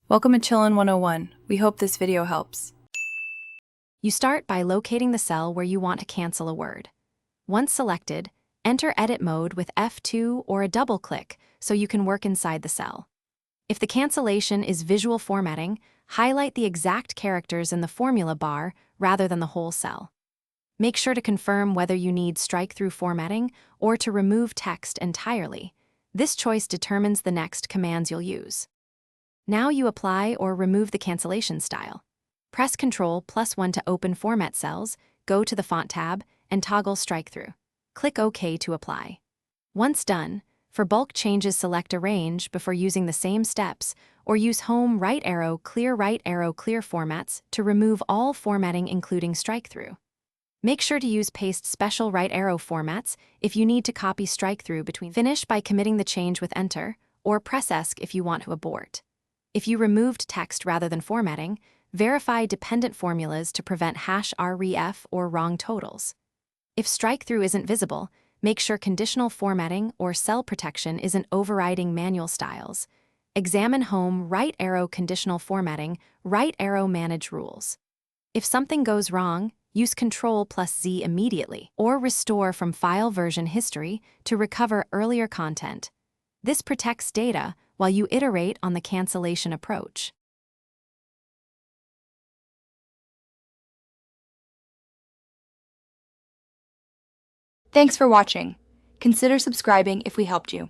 Welcome to Chillin' 101. We hope this video helps. You start by locating the cell where you want to cancel a word. Once selected, enter edit mode with F2 or a double click so you can work inside the cell. If the cancellation is visual formatting, highlight the exact characters in the formula bar rather than the whole cell. Make sure to confirm whether you need strike-through formatting or to remove text entirely. This choice determines the next commands you'll use. Now you apply or remove the cancellation style. Press Ctrl+1 to open Format cells, go to the Font tab, and toggle Strike-Through. Click OK to apply. Once done, for bulk changes select Arrange before using the same steps, or use Home right arrow clear formats to remove all formatting including strike-through. Make sure to use Paste special right arrow formats if you need to copy strike-through between. Finish by committing the change with Enter, or press ESC if you want to abort. If you removed text rather than formatting, verify dependent formulas to prevent #ref or wrong totals. If strike-through isn't visible, make sure conditional formatting or cell protection isn't overriding manual styles. Examine Home right arrow conditional formatting, right arrow manage rules. If something goes wrong, use Ctrl+Z immediately, or restore from file version history to recover earlier content. This protects data while you iterate on the cancellation approach. Thanks for watching. Consider subscribing if we helped you.